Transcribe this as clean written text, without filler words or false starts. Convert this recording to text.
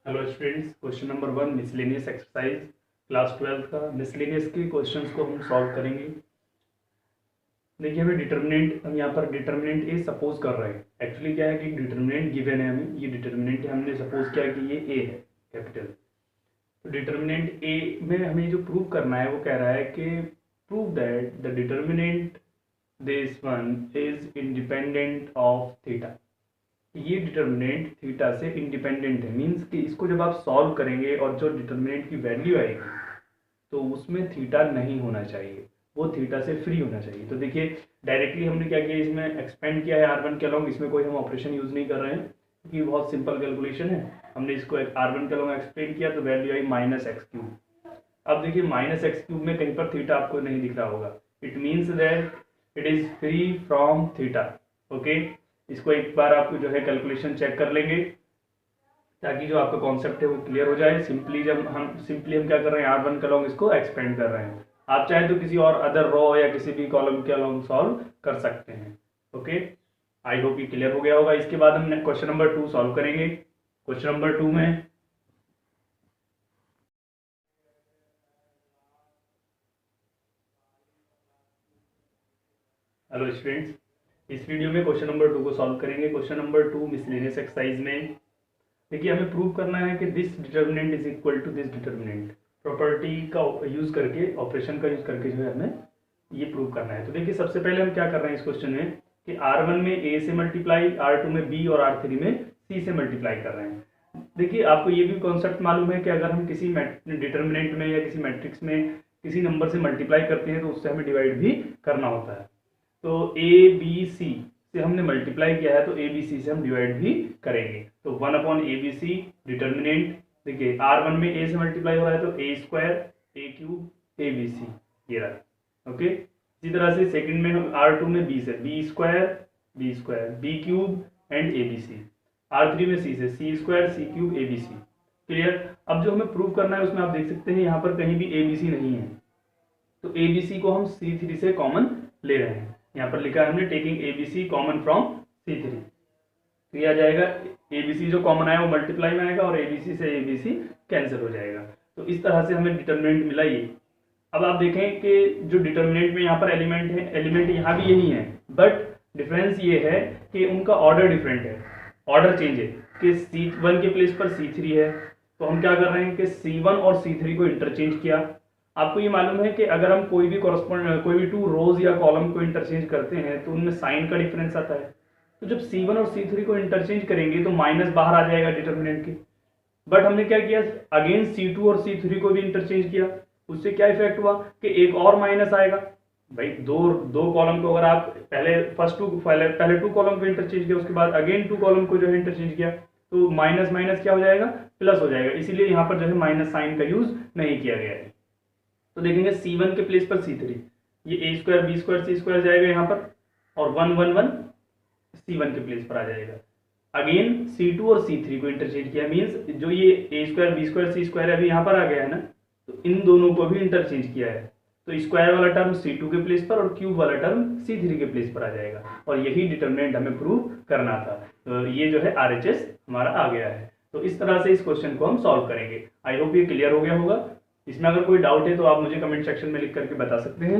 Hello students, question number 1 miscellaneous exercise class 12 का miscellaneous के questions को हम सॉल्व करेंगे। देखिए हमें डिटर्मिनेंट, हम यहाँ पर डिटर्मिनेंट ए सपोज कर रहे हैं। एक्चुअली क्या है कि डिटर्मिनेंट गिवन है, हमें ये डिटर्मिनेंट है, हमने सपोज किया कि ये ए है कैपिटल। तो डिटर्मिनेंट ए में हमें जो प्रूव करना है वो कह रहा है कि prove that the determinant this one is independent of theta. ये डिटर्मिनेंट थीटा से इंडिपेंडेंट है, मींस कि इसको जब आप सॉल्व करेंगे और जो डिटर्मिनेंट की वैल्यू आएगी तो उसमें थीटा नहीं होना चाहिए, वो थीटा से फ्री होना चाहिए। तो देखिए डायरेक्टली हमने क्या किया, इसमें एक्सपेंड किया है R1 के अलॉन्ग, इसमें कोई हम ऑपरेशन यूज नहीं कर रहे हैं क्योंकि बहुत सिंपल कैलकुलेशन है। हमने इसको R1 के अलॉन्ग एक्सपेंड किया तो वैल्यू आई -x³। अब देखिए -x³ में कहीं पर थीटा आपको नहीं दिख रहा होगा, it means that it is free from theta. Okay, इसको एक बार आप जो है कैलकुलेशन चेक कर लेंगे ताकि जो आपका कॉन्सेप्ट है वो क्लियर हो जाए। सिंपली हम क्या कर रहे हैं, R1 के अलॉन्ग इसको एक्सपेंड कर रहे हैं। आप चाहे तो किसी और अदर रो या किसी भी कॉलम के अलॉन्ग सॉल्व कर सकते हैं। ओके, आई होप ये क्लियर हो गया होगा। इसके बाद हम क्वेश्चन नंबर 2 सॉल्व करेंगे। क्वेश्चन नंबर 2 में हेलो स्टूडेंट्स, इस वीडियो में क्वेश्चन नंबर 2 को सॉल्व करेंगे। क्वेश्चन नंबर 2 मिसलेनियस एक्सरसाइज में देखिए हमें प्रूव करना है कि this determinant is equal to this determinant. Property का यूज करके, ऑपरेशन का यूज करके जो है हमें ये प्रूव करना है। तो देखिए सबसे पहले हम क्या कर रहे हैं इस क्वेश्चन में कि R1 में A से मल्टीप्लाई, R2 में B और R3 में C से मल्टीप्लाई कर रहे हैं। देखिए आपको ये भी कॉन्सेप्ट मालूम है कि अगर हम किसी डिटर्मिनेंट में या किसी मैट्रिक्स में किसी नंबर से मल्टीप्लाई करते हैं तो उससे हमें डिवाइड भी करना होता है। तो ABC से हमने मल्टीप्लाई किया है तो ABC से हम डिवाइड भी करेंगे। तो 1/ABC डिटर्मिनेंट, देखिए R1 में A से मल्टीप्लाई हो रहा है तो A² A³ ABC ये रहा। ओके, इसी तरह से सेकंड में हम R2 में B से B² B³ and ABC, R3 में C से C² C³ ABC। क्लियर। अब जो हमें प्रूव करना है उसमें आप देख सकते हैं यहाँ पर कहीं भी ABC नहीं है, तो ABC को हम C3 से कॉमन ले रहे हैं। यहाँ पर लिखा है हमने taking ABC common from C3, तो ये आ जाएगा ABC जो कॉमन आया वो मल्टीप्लाई में आएगा और ABC से ABC कैंसिल हो जाएगा। तो इस तरह से हमें डिटर्मिनेंट मिला ये। अब आप देखें कि जो डिटर्मिनेंट में यहाँ पर एलिमेंट है, एलिमेंट यहाँ भी यही है, बट डिफरेंस ये है कि उनका ऑर्डर डिफरेंट है, ऑर्डर चेंज है कि C1 के प्लेस पर C3 है। तो हम क्या कर रहे हैं कि C1 और C3 को इंटरचेंज किया। आपको ये मालूम है कि अगर हम कोई भी 2 रोज या कॉलम को इंटरचेंज करते हैं तो उनमें साइन का डिफरेंस आता है। तो जब C1 और C3 को इंटरचेंज करेंगे तो माइनस बाहर आ जाएगा डिटर्मिनेंट के। बट हमने क्या किया, अगेन C2 और C3 को भी इंटरचेंज किया, उससे क्या इफेक्ट हुआ कि एक और माइनस आएगा। भाई दो कॉलम को अगर आप पहले 2 कॉलम को इंटरचेंज किया, उसके बाद अगेन 2 कॉलम को जो है इंटरचेंज किया, तो माइनस माइनस क्या हो जाएगा, प्लस हो जाएगा। इसीलिए यहाँ पर जो है माइनस साइन का यूज नहीं किया गया है। तो देखेंगे C1 के प्लेस पर C3, ये A² B² C² जाएगा यहाँ पर, और 1 1 1 C1 के प्लेस पर आ जाएगा। अगेन C2 और C3 को इंटरचेंज किया, मींस जो ये A² B² C² अभी यहाँ पर आ गया है ना, तो इन दोनों को भी इंटरचेंज किया है। तो स्क्वायर वाला टर्म C2 के प्लेस पर और क्यूब वाला टर्म C3 के प्लेस पर आ जाएगा, और यही डिटर्मिनेंट हमें प्रूव करना था। तो ये जो है RHS हमारा आ गया है। तो इस तरह से इस क्वेश्चन को हम सॉल्व करेंगे। आई होप ये क्लियर हो गया होगा। इसमें अगर कोई डाउट है तो आप मुझे कमेंट सेक्शन में लिख करके बता सकते हैं।